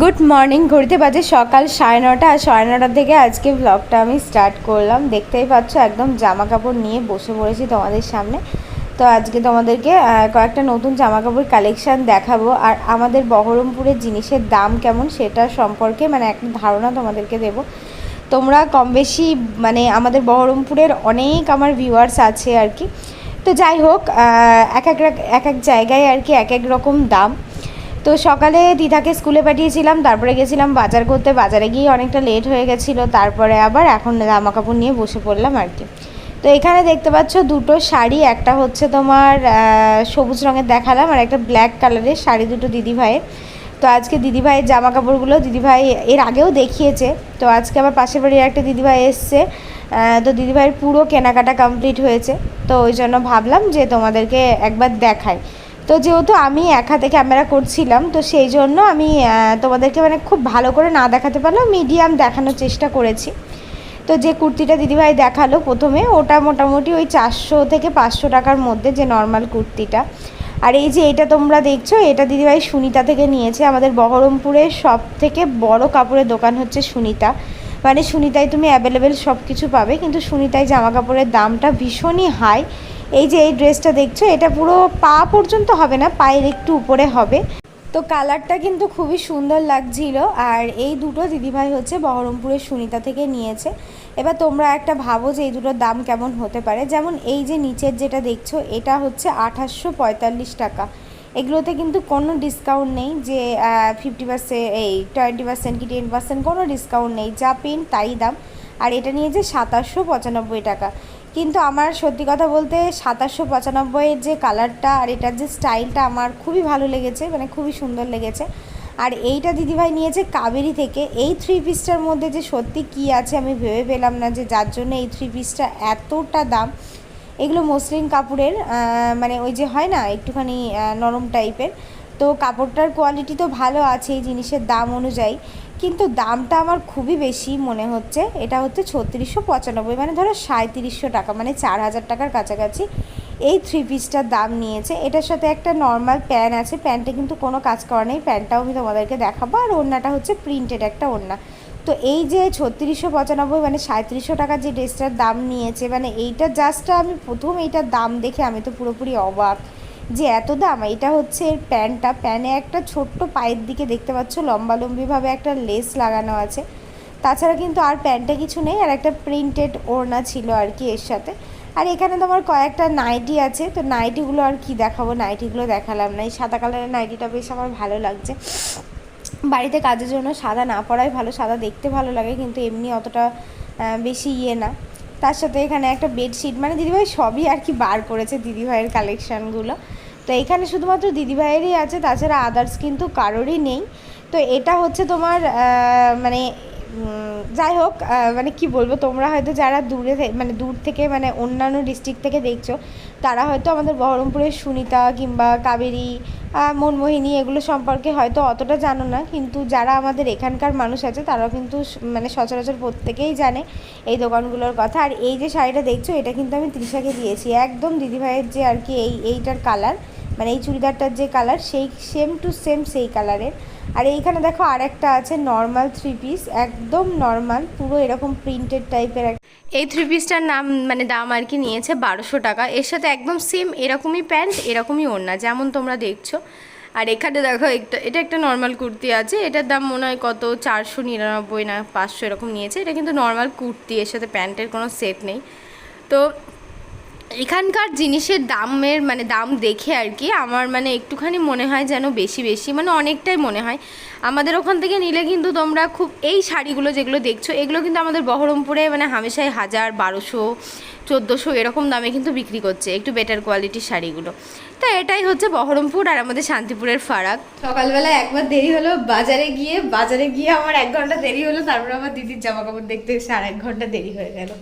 Good morning. ঘড়িতে বাজে সকাল 9:30 আর 9:30 থেকে আজকে ব্লগটা আমি স্টার্ট করলাম। দেখতেই পাচ্ছ একদম জামা কাপড় নিয়ে বসে পড়েছি তোমাদের সামনে। তো আজকে তোমাদেরকে কয়েকটা নতুন জামা কাপড় কালেকশান দেখাবো আর আমাদের বহরমপুরের জিনিসের দাম কেমন সেটা সম্পর্কে একটা ধারণা তোমাদেরকে দেবো। তোমরা কম বেশি আমাদের বহরমপুরের অনেক আমার ভিউয়ার্স আছে আর কি। তো যাই হোক, এক এক জায়গায় আর কি এক এক রকম দাম। তো সকালে দিদাকে স্কুলে পাঠিয়েছিলাম, তারপরে গেছিলাম বাজার করতে। বাজারে গিয়ে অনেকটা লেট হয়ে গেছিলো, তারপরে আবার এখন জামা কাপড় নিয়ে বসে পড়লাম আর কি। তো এখানে দেখতে পাচ্ছ দুটো শাড়ি, একটা হচ্ছে তোমার সবুজ রঙের দেখালাম আর একটা ব্ল্যাক কালারের শাড়ি, দুটো দিদিভাইয়ের। তো আজকে দিদিভাইয়ের জামা কাপড়গুলো দিদিভাই এর আগেও দেখিয়েছে, তো আজকে আবার পাশের বাড়ির একটা দিদিভাই এসছে। তো দিদিভাইয়ের পুরো কেনাকাটা কমপ্লিট হয়েছে, তো ওই জন্য ভাবলাম যে তোমাদেরকে একবার দেখাই। তো যেহেতু আমি এক হাতে ক্যামেরা করছিলাম, তো সেই জন্য আমি তোমাদেরকে খুব ভালো করে না দেখাতে পারলাম, মিডিয়াম দেখানোর চেষ্টা করেছি। তো যে কুর্তিটা দিদিভাই দেখালো প্রথমে, ওটা মোটামুটি ওই 400 থেকে 500 টাকার মধ্যে, যে নর্মাল কুর্তিটা। আর এই যে এটা তোমরা দেখছো, এটা দিদিভাই সুনিতা থেকে নিয়েছে। আমাদের বহরমপুরের সব থেকে বড় কাপড়ের দোকান হচ্ছে সুনিতা। সুনিতায় তুমি অ্যাভেলেবেল সব কিছু পাবে, কিন্তু সুনিতায় জামা কাপড়ের দামটা ভীষণই হাই। এই যে এই ড্রেসটা দেখছো, এটা পুরো পা পর্যন্ত হবে না, পায়ের একটু উপরে হবে। তো কালারটা কিন্তু খুবই সুন্দর লাগছিল। আর এই দুটো দিদিভাই হচ্ছে বহরমপুরের সুনিতা থেকে নিয়েছে। এবার তোমরা একটা ভাবো যে এই দুটোর দাম কেমন হতে পারে। যেমন এই যে নিচের যেটা দেখছো, এটা হচ্ছে 2845 টাকা। এগুলোতে কিন্তু কোনো ডিসকাউন্ট নেই যে 50%, এই 20% কি 10% কোনো ডিসকাউন্ট নেই, যা পেন তাই দাম। আর এটা নিয়েছে 2795 টাকা। কিন্তু আমার সত্যি কথা বলতে 2795-এর যে কালারটা আর এটার যে স্টাইলটা আমার খুবই ভালো লেগেছে, খুবই সুন্দর লেগেছে। আর এইটা দিদিভাই নিয়েছে কাবেরী থেকে। এই 3 পিসটার মধ্যে যে সত্যি কী আছে আমি ভেবে পেলাম না, যে যার জন্য এই 3 পিসটা এতটা দাম। এগুলো মসলিন কাপড়ের, ওই যে হয় না একটুখানি নরম টাইপের। তো কাপড়টার কোয়ালিটি তো ভালো আছে এই জিনিসের দাম অনুযায়ী, কিন্তু দামটা আমার খুবই বেশি মনে হচ্ছে। এটা হচ্ছে 3695, ধরো 3700 টাকা, 4000 টাকার কাছাকাছি এই 3 পিসটার দাম নিয়েছে। এটার সাথে একটা নর্মাল প্যান্ট আছে, প্যান্টে কিন্তু কোনো কাজ করা নেই, প্যান্টটাও আমি তোমাদেরকে দেখাবো। আর ওড়নাটা হচ্ছে প্রিন্টেড একটা ওড়না। তো এই যে 3695, 3700 টাকার যে ড্রেসটার দাম নিয়েছে, এইটা জাস্ট আমি প্রথম এইটার দাম দেখে আমি তো পুরোপুরি অবাক যে এত দাম। এটা হচ্ছে এর প্যান্টটা, প্যানে একটা ছোট্ট পায়ের দিকে দেখতে পাচ্ছ লম্বালম্বিভাবে একটা লেস লাগানো আছে। তাছাড়া কিন্তু আর প্যান্টে কিছু নেই, আর একটা প্রিন্টেড ওড়না ছিল আর কি এর সাথে। আর এখানে তোমার কয়েকটা নাইটি আছে, তো নাইটিগুলো আর কি দেখাবো, নাইটিগুলো দেখালাম না। এই সাদা কালারের নাইটিটা বেশ আমার ভালো লাগছে। বাড়িতে কাজের জন্য সাদা না পরাই ভালো, সাদা দেখতে ভালো লাগে কিন্তু এমনি অতটা বেশি না। তার সাথে এখানে একটা বেডশিট, দিদিভাই সবই আর কি বার করেছে দিদিভাইয়ের কালেকশানগুলো। তো এখানে শুধুমাত্র দিদিভাইয়েরই আছে, তাছাড়া আদার্স কিন্তু কারোরই নেই। তো এটা হচ্ছে তোমার যাই হোক, কি বলবো, তোমরা হয়তো যারা দূর থেকে অন্যান্য ডিস্ট্রিক্ট থেকে দেখছো, তারা হয়তো আমাদের বহরমপুরের সুনিতা কিংবা কাবেরী, মনমোহিনী এগুলো সম্পর্কে হয়তো অতটা জানো না, কিন্তু যারা আমাদের এখানকার মানুষ আছে তারাও কিন্তু সচরাচর প্রত্যেকেই জানে এই দোকানগুলোর কথা। আর এই যে শাড়িটা দেখছো, এটা কিন্তু আমি তৃষাকে দিয়েছি, একদম দিদিভাইয়ের যে আর কি এইটার কালার, এই চুড়িদারটার যে কালার, সেই সেম টু সেম সেই কালারের। আর এইখানে দেখো আর একটা আছে নর্মাল 3 পিস, একদম নর্মাল, পুরো এরকম প্রিন্টেড টাইপের। এই 3 পিসটার নাম দাম আর কি নিয়েছে 1200 টাকা। এর সাথে একদম সেম এরকমই প্যান্ট, এরকমই ওড়না, যেমন তোমরা দেখছো। আর এখানে দেখো এটা একটা নর্মাল কুর্তি আছে, এটার দাম মনে হয় কত 499 না 500 এরকম নিয়েছে। এটা কিন্তু নর্মাল কুর্তি, এর সাথে প্যান্টের কোনো সেট নেই। তো এখানকার জিনিসের দামের দাম দেখে আর কি আমার একটুখানি মনে হয় যেন বেশি অনেকটাই মনে হয়। আমাদের ওখান থেকে নিলে কিন্তু তোমরা খুব, এই শাড়িগুলো যেগুলো দেখছো এগুলো কিন্তু আমাদের বহরমপুরে হামেশাই 1000, 1200, 1400 এরকম দামে কিন্তু বিক্রি করছে একটু বেটার কোয়ালিটির শাড়িগুলো। তো এটাই হচ্ছে বহরমপুর আর আমাদের শান্তিপুরের ফারাক। সকালবেলা একবার দেরি হলো বাজারে গিয়ে আমার 1 ঘন্টা দেরি হলো, তারপর আমার দিদির জামা কাপড় দেখতে 1.5 ঘন্টা দেরি হয়ে গেল।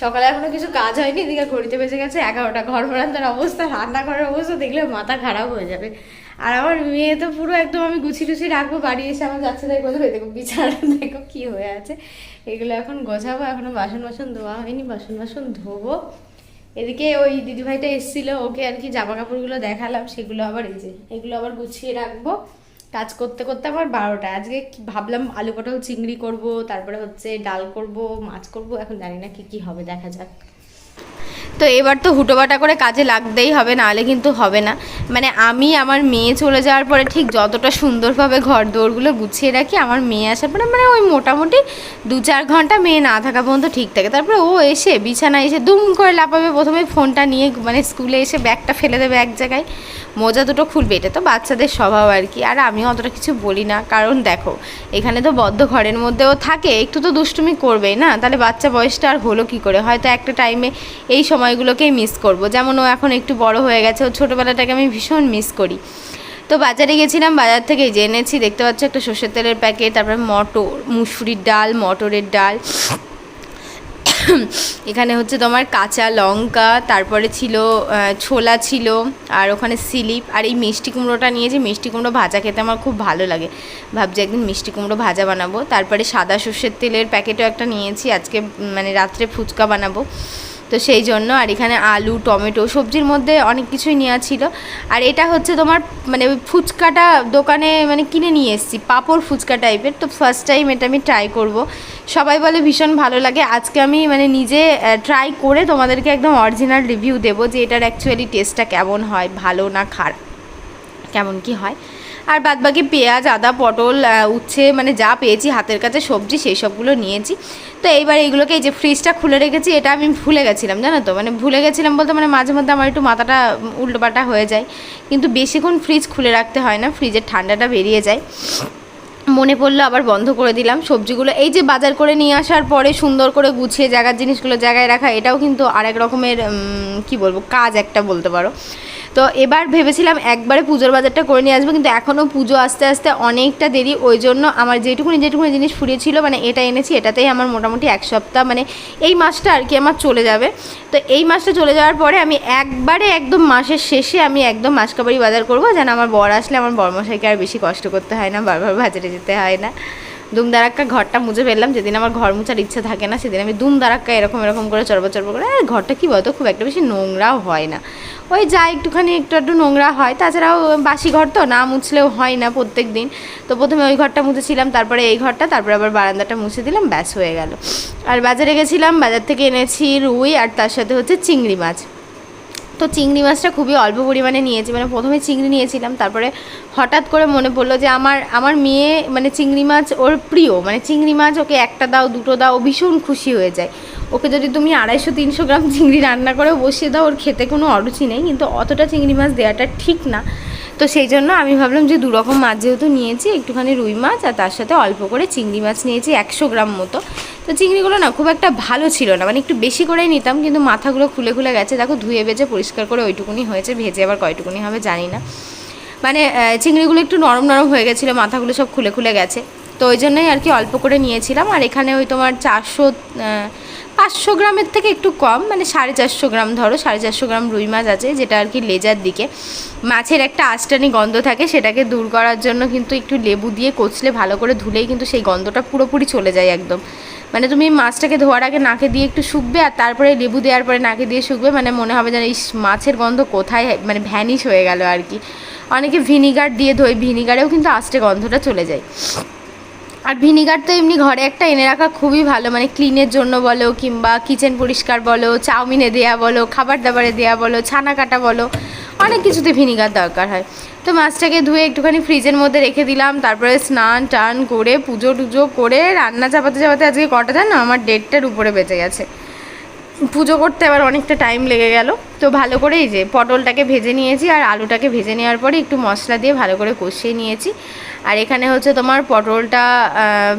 সকালে এখনো কিছু কাজ হয়নি, এদিকে ঘড়িতে বেজে গেছে 11টা। ঘর বারান্দার অবস্থা, রান্নাঘরের অবস্থা দেখলে মাথা খারাপ হয়ে যাবে। আর আমার মেয়ে তো পুরো একদম, আমি গুছিয়ে টুছিয়ে রাখবো, বাড়ি এসে আমার যাচ্ছে তাই বলবে দেখো বিছানা দেখো কী হয়ে আছে। এগুলো এখন গোছাবো, এখনও বাসন ধোয়া হয়নি, বাসন ধোবো। এদিকে ওই দিদিভাইটা এসেছিলো, ওকে আর কি জামা কাপড়গুলো দেখালাম, সেগুলো আবার এই যে এগুলো আবার গুছিয়ে রাখবো। কাজ করতে করতে আমার 12টা। আজকে ভাবলাম আলু পটল চিংড়ি করব, তারপরে হচ্ছে ডাল করব, মাছ করব, এখন জানি না কি কি হবে, দেখা যাক। তো এবার তো হুটোবাটা করে কাজে লাগতেই হবে, নাহলে কিন্তু হবে না। মানে আমি আমার মেয়ে চলে যাওয়ার পরে ঠিক যতটা সুন্দরভাবে ঘর দৌড়গুলো গুছিয়ে রাখি, আমার মেয়ে আসার পরে মানে ওই মোটামুটি 2-4 ঘন্টা মেয়ে না থাকা পর্যন্ত ঠিক থাকে। তারপরে ও এসে বিছানায় এসে দুম করে লাপাবে, প্রথমে ফোনটা নিয়ে মানে স্কুলে এসে ব্যাগটা ফেলে দেবে এক জায়গায়, মোজা দুটো খুলবে। এটা তো বাচ্চাদের স্বভাব আর কি। আর আমি অতটা কিছু বলি না, কারণ দেখো এখানে তো বদ্ধ ঘরের মধ্যেও থাকে, একটু তো দুষ্টুমি করবেই না, তাহলে বাচ্চা বয়সটা আর হলো কী করে। হয়তো একটা টাইমে এই সময়গুলোকেই মিস করব, যেমন ও এখন একটু বড় হয়ে গেছে, ওর ছোটোবেলাটাকে আমি ভীষণ মিস করি। তো বাজারে গেছিলাম, বাজার থেকে জেনেছি, দেখতে পাচ্ছ একটা সর্ষের তেলের প্যাকেট, তারপরে মটর, মুসুরির ডাল, মটরের ডাল, এখানে হচ্ছে তোমার কাঁচা লঙ্কা, তারপরে ছিল ছোলা ছিল, আর ওখানে স্লিপ, আর এই মিষ্টি কুমড়োটা নিয়েছি। মিষ্টি কুমড়ো ভাজা খেতে আমার খুব ভালো লাগে, ভাবছি একদিন মিষ্টি কুমড়ো ভাজা বানাবো। তারপরে সাদা সর্ষের তেলের প্যাকেটও একটা নিয়েছি, আজকে মানে রাত্রে ফুচকা বানাবো, তো সেই জন্য। আর এখানে আলু, টমেটো, সবজির মধ্যে অনেক কিছুই নেওয়া ছিল। আর এটা হচ্ছে তোমার মানে ওই ফুচকাটা দোকানে মানে কিনে নিয়ে এসেছি, পাঁপড় ফুচকা টাইপের। তো ফার্স্ট টাইম এটা আমি ট্রাই করব, সবাই বলে ভীষণ ভালো লাগে। আজকে আমি মানে নিজে ট্রাই করে তোমাদেরকে একদম অরিজিনাল রিভিউ দেবো যে এটার অ্যাকচুয়ালি টেস্টটা কেমন হয়, ভালো না খারাপ, কেমন কি হয়। আর বাদবাকি পেঁয়াজ, আদা, পটল, উচ্ছে, মানে যা পেয়েছি হাতের কাছে সবজি সেই সবগুলো নিয়েছি। তো এইবার এইগুলোকে, এই যে ফ্রিজটা খুলে রেখেছি, এটা আমি ভুলে গেছিলাম জানো তো, মানে ভুলে গেছিলাম বলতে মানে মাঝে মধ্যে আমার একটু মাথাটা উল্টোপাল্টা হয়ে যায়, কিন্তু বেশিক্ষণ ফ্রিজ খুলে রাখতে হয় না, ফ্রিজের ঠান্ডাটা বেরিয়ে যায়। মনে পড়লো আবার বন্ধ করে দিলাম। সবজিগুলো এই যে বাজার করে নিয়ে আসার পরে সুন্দর করে গুছিয়ে জায়গার জিনিসগুলো জায়গায় রাখা, এটাও কিন্তু আরেক রকমের কি বলবো কাজ একটা বলতে পারো। তো এবার ভেবেছিলাম একবারে পুজোর বাজারটা করে নিয়ে আসবো, কিন্তু এখনও পুজো আস্তে আস্তে অনেকটা দেরি, ওই জন্য আমার যেটুকুনি জিনিস ফুরিয়েছিল মানে এটা এনেছি, এটাতেই আমার মোটামুটি 1 সপ্তাহ, মানে এই মাসটা আর কি আমার চলে যাবে। তো এই মাসটা চলে যাওয়ার পরে আমি একবারে একদম মাসের শেষে আমি একদম মাসকাবারি বাজার করবো, যেন আমার বর আসলে আমার বরমশাইকে আর বেশি কষ্ট করতে হয় না, বারবার বাজারে যেতে হয় না। দুমদারাক্কা ঘরটা মুছে ফেললাম। যেদিন আমার ঘর মুছার ইচ্ছা থাকে না সেদিন আমি দুমদারাক্কা এরকম করে চরবর করে, আর ঘরটা কী বলতো খুব একটা বেশি নোংরাও হয় না, ওই যা একটুখানি একটু নোংরা হয়, তাছাড়াও বাসি ঘর তো না মুছলেও হয় না প্রত্যেক দিন। তো প্রথমে ওই ঘরটা মুছেছিলাম, তারপরে এই ঘরটা, তারপরে আবার বারান্দাটা মুছে দিলাম, ব্যাস হয়ে গেল। আর বাজারে গেছিলাম, বাজার থেকে এনেছি রুই, আর তার সাথে হচ্ছে চিংড়ি মাছ। তো চিংড়ি মাছটা খুবই অল্প পরিমাণে নিয়েছি, মানে প্রথমে চিংড়ি নিয়েছিলাম, তারপরে হঠাৎ করে মনে পড়লো যে আমার মেয়ে মানে চিংড়ি মাছ ওর প্রিয়, মানে চিংড়ি মাছ ওকে একটা দাও, দুটো দাও, ও ভীষণ খুশি হয়ে যায়। ওকে যদি তুমি 250-300 গ্রাম চিংড়ি রান্না করে বসিয়ে দাও, ওর খেতে কোনো অরুচি নেই, কিন্তু অতটা চিংড়ি মাছ দেওয়াটা ঠিক না। তো সেই জন্য আমি ভাবলাম যে 2 রকম মাছ যেহেতু নিয়েছি, একটুখানি রুই মাছ আর তার সাথে অল্প করে চিংড়ি মাছ নিয়েছি 100 গ্রাম মতো। তো চিংড়িগুলো না খুব একটা ভালো ছিল না, মানে একটু বেশি করেই নিতাম, কিন্তু মাথাগুলো খুলে খুলে গেছে। দেখো ধুয়ে বেজে পরিষ্কার করে ওইটুকুনি হয়েছে, ভেজে আবার কয়টুকুনি হবে জানি না, মানে চিংড়িগুলো একটু নরম নরম হয়ে গেছিলো, মাথাগুলো সব খুলে খুলে গেছে। তো ওই জন্যই আর কি অল্প করে নিয়েছিলাম। আর এখানে ওই তোমার 500 গ্রামের থেকে একটু কম, মানে 450 গ্রাম, ধরো 450 গ্রাম রুই মাছ আছে, যেটা আর কি লেজার দিকে মাছের একটা আঁশটানি গন্ধ থাকে, সেটাকে দূর করার জন্য কিন্তু একটু লেবু দিয়ে কচলে ভালো করে ধুলেই কিন্তু সেই গন্ধটা পুরোপুরি চলে যায় একদম। মানে তুমি মাছটাকে ধোয়ার আগে নাকে দিয়ে একটু শুকবে, আর তারপরে লেবু দেওয়ার পরে নাকে দিয়ে শুকবে, মানে মনে হবে যেন এই মাছের গন্ধ কোথায় মানে ভ্যানিশ হয়ে গেল আর কি। অনেকে ভিনিগার দিয়ে ধোয়, ভিনিগারেও কিন্তু আস্তে গন্ধটা চলে যায়। আর ভিনিগার তো এমনি ঘরে একটা এনে রাখা খুবই ভালো, মানে ক্লিনের জন্য বলো, কিংবা কিচেন পরিষ্কার বলো, চাউমিনে দেয়া বলো, খাবার দাবারে দেয়া বলো, ছানা কাটা বলো, অনেক কিছুতে ভিনিগার দরকার হয়। তো মাছটাকে ধুয়ে একটুখানি ফ্রিজের মধ্যে রেখে দিলাম, তারপরে স্নান টান করে পুজো টুজো করে রান্না চাপাতে চাপাতে আজকে কটা জানো আমার 1:30টার উপরে বেঁচে গেছে। পুজো করতে আবার অনেকটা টাইম লেগে গেল। তো ভালো করে এই যে পটলটাকে ভেজে নিয়েছি, আর আলুটাকে ভেজে নেওয়ার পরে একটু মশলা দিয়ে ভালো করে কষিয়ে নিয়েছি। আর এখানে হচ্ছে তোমার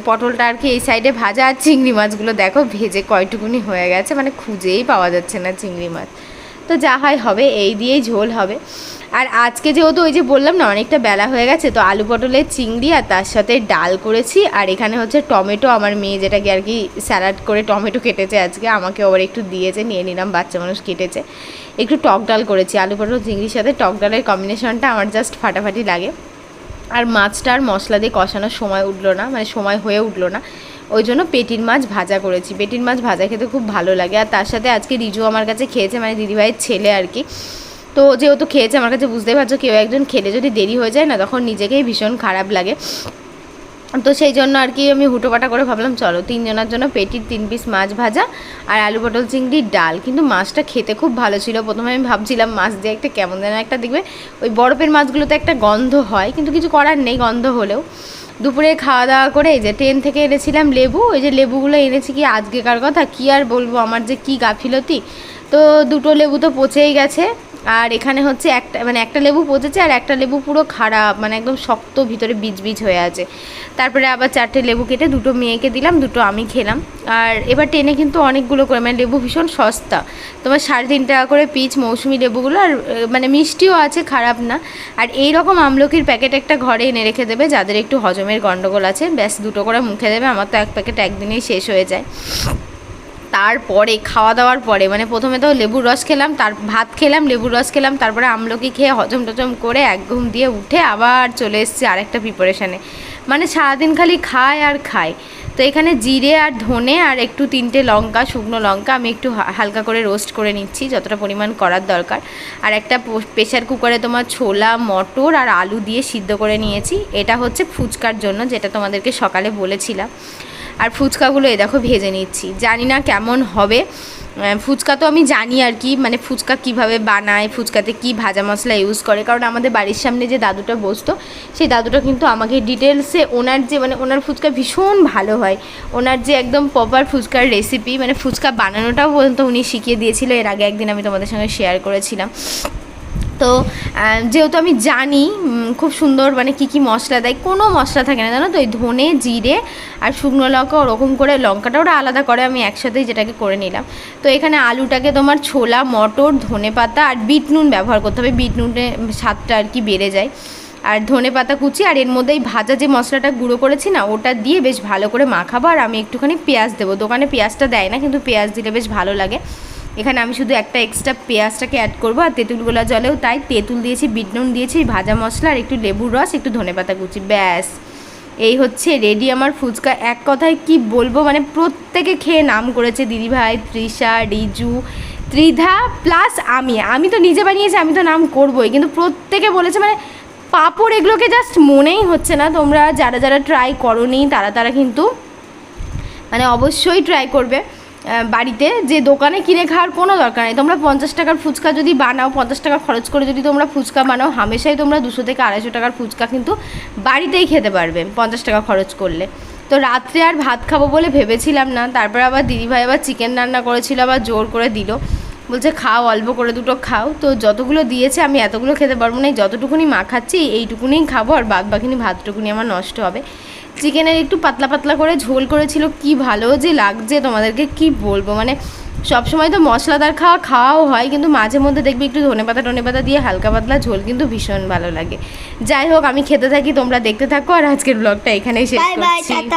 পটলটা আর কি এই সাইডে ভাজা, আর চিংড়ি মাছগুলো দেখো ভেজে কয়টুকুনি হয়ে গেছে, মানে খুঁজেই পাওয়া যাচ্ছে না চিংড়ি মাছ। তো যা হয় হবে, এই দিয়েই ঝোল হবে। আর আজকে যেহেতু ওই যে বললাম না অনেকটা বেলা হয়ে গেছে, তো আলু পটলের চিংড়ি আর তার সাথে ডাল করেছি। আর এখানে হচ্ছে টমেটো, আমার মেয়ে যেটাকে আর কি স্যালাড করে টমেটো কেটেছে আজকে, আমাকে আবার একটু দিয়েছে, নিয়ে নিলাম, বাচ্চা মানুষ কেটেছে। একটু টক ডাল করেছি, আলু পটল চিংড়ির সাথে টক ডালের কম্বিনেশনটা আমার জাস্ট ফাটাফাটি লাগে। আর মাছটা আর মশলা দিয়ে কষানোর সময় উঠলো না, মানে সময় হয়ে উঠলো না, ওই জন্য পেটির মাছ ভাজা করেছি। পেটির মাছ ভাজা খেতে খুব ভালো লাগে। আর তার সাথে আজকে রিজু আমার কাছে খেয়েছে, মানে দিদিভাইয়ের ছেলে আর কি। তো তো যেহেতু খেয়েছে আমার কাছে বুঝতেই পারছো, কেউ একজন খেলে যদি দেরি হয়ে যায় না তখন নিজেকেই ভীষণ খারাপ লাগে। তো সেই জন্য আর কি আমি হুটোপাটা করে ভাবলাম চলো 3 জনের জন্য পেটির 3 পিস মাছ ভাজা আর আলু পটল চিংড়ির ডাল। কিন্তু মাছটা খেতে খুব ভালো ছিল। প্রথমে আমি ভাবছিলাম মাছ দিয়ে একটা কেমন যেন একটা দেখবে, ওই বরফের মাছগুলোতে একটা গন্ধ হয়, কিন্তু কিছু করার নেই গন্ধ হলেও। দুপুরে খাওয়া দাওয়া করে এই যে ট্রেন থেকে এনেছিলাম লেবু, ওই যে লেবুগুলো এনেছি কি আজকেকার কথা কি আর বলবো, আমার যে কি গাফিলতি। তো 2টো লেবু তো পচেই গেছে, আর এখানে হচ্ছে একটা লেবু পচেছে আর একটা লেবু পুরো খারাপ, মানে একদম শক্ত, ভিতরে বীজ বীজ হয়ে আছে। তারপরে আবার 4টে লেবু কেটে 2টো মেয়েকে দিলাম, 2টো আমি খেলাম। আর এবার ট্রেনে কিন্তু অনেকগুলো করে, মানে লেবু ভীষণ সস্তা, তোমার 3.5 টাকা করে পিচ মৌসুমি লেবুগুলো, আর মানে মিষ্টিও আছে, খারাপ না। আর এই রকম আমলকির প্যাকেট একটা ঘরে এনে রেখে দেবে যাদের একটু হজমের গন্ডগোল আছে, ব্যাস 2টো করে মুখে দেবে। আমার তো এক প্যাকেট একদিনেই শেষ হয়ে যায়। তারপরে খাওয়া দাওয়ার পরে মানে প্রথমে তো লেবুর রস খেলাম, তার ভাত খেলাম, লেবুর রস খেলাম, তারপরে আমলকি খেয়ে হজম টজম করে এক ঘুম দিয়ে উঠে আবার চলে এসেছি আরেকটা প্রিপারেশানে। মানে সারাদিন খালি খায় আর খায়। তো এখানে জিরে আর ধনে আর একটু 3টে লঙ্কা, শুকনো লঙ্কা আমি একটু হালকা করে রোস্ট করে নিচ্ছি যতটা পরিমাণ করার দরকার। আর একটা প্রেশার কুকারে তোমার ছোলা, মটর আর আলু দিয়ে সিদ্ধ করে নিয়েছি। এটা হচ্ছে ফুচকার জন্য, যেটা তোমাদেরকে সকালে বলেছিলাম। আর ফুচকাগুলো এই দেখো ভেজে নিচ্ছি, জানি না কেমন হবে। ফুচকা তো আমি জানি আর কি, মানে ফুচকা কিভাবে বানায়, ফুচকাতে কি ভাজা মশলা ইউজ করে, কারণ আমাদের বাড়ির সামনে যে দাদুটা বসতো সেই দাদুটা কিন্তু আমাকে ডিটেলসে ওনার ফুচকা ভীষণ ভালো হয়। ওনার যে একদম প্রপার ফুচকার রেসিপি, মানে ফুচকা বানানোটাও পর্যন্ত উনি শিখিয়ে দিয়েছিল। এর আগে একদিন আমি তোমাদের সঙ্গে শেয়ার করেছিলাম। তো যেহেতু আমি জানি খুব সুন্দর মানে কী মশলা দেয়, কোনো মশলা থাকে না জানো তো, ওই ধনে, জিরে আর শুকনো লঙ্কা ওরকম করে, লঙ্কাটা ওরা আলাদা করে, আমি একসাথেই যেটাকে করে নিলাম। তো এখানে আলুটাকে তোমার ছোলা, মটর, ধনে পাতা আর বিট নুন ব্যবহার করতে হবে, বিট নুনে স্বাদটা আর কি বেড়ে যায়। আর ধনে পাতা কুচি, আর এর মধ্যেই ভাজা যে মশলাটা গুঁড়ো করেছি না ওটা দিয়ে বেশ ভালো করে মাখাবো। আর আমি একটুখানি পেঁয়াজ দেবো, দোকানে পেঁয়াজটা দেয় না কিন্তু পেঁয়াজ দিলে বেশ ভালো লাগে। এখানে আমি শুধু একটা এক্সট্রা পেঁয়াজটাকে অ্যাড করবো। আর তেঁতুল গোলা জলেও তাই, তেঁতুল দিয়েছি, বিট নুন দিয়েছি, ভাজা মশলা আর একটু লেবুর রস, একটু ধনেপাতা কুচি, ব্যাস এই হচ্ছে রেডি আমার ফুচকা। এক কথায় কি বলবো, মানে প্রত্যেকে খেয়ে নাম করেছে, দিদিভাই, তৃষা, রিজু, ত্রিধা প্লাস আমি তো নিজে বানিয়েছি, আমি তো নাম করবোই, কিন্তু প্রত্যেকে বলেছে মানে পাঁপড় এগুলোকে জাস্ট মনেই হচ্ছে না। তোমরা যারা যারা ট্রাই করোনি তারা কিন্তু মানে অবশ্যই ট্রাই করবে বাড়িতে, যে দোকানে কিনে খাওয়ার কোনো দরকার নেই। তোমরা 50 টাকার ফুচকা যদি বানাও, 50 টাকা খরচ করে যদি তোমরা ফুচকা বানাও, হামেশাই তোমরা 200 থেকে 250 টাকার ফুচকা কিন্তু বাড়িতেই খেতে পারবে 50 টাকা খরচ করলে। তো রাত্রে আর ভাত খাবো বলে ভেবেছিলাম না, তারপর আবার দিদিভাই আবার চিকেন রান্না করেছিল, আবার জোর করে দিল, বলছে খাও, অল্প করে 2টো খাও। তো যতগুলো দিয়েছে আমি এতগুলো খেতে পারবো না, যতটুকুনি মাখাচ্ছি এইটুকুনিই খাবো, আর বাদ বাকিনি ভাতটুকুনি আমার নষ্ট হবে। চিকেনের একটু পাতলা পাতলা করে ঝোল করেছিল, কি ভালো যে লাগছে তোমাদেরকে কি বলবো। মানে সবসময় তো মশলাদার খাওয়াও হয়, কিন্তু মাঝে মধ্যে দেখবি একটু ধনেপাতা দিয়ে হালকা পাতলা ঝোল কিন্তু ভীষণ ভালো লাগে। যাই হোক আমি খেতে থাকি, তোমরা দেখতে থাকো, আর আজকের ব্লগটা এখানেই শেষ করছি।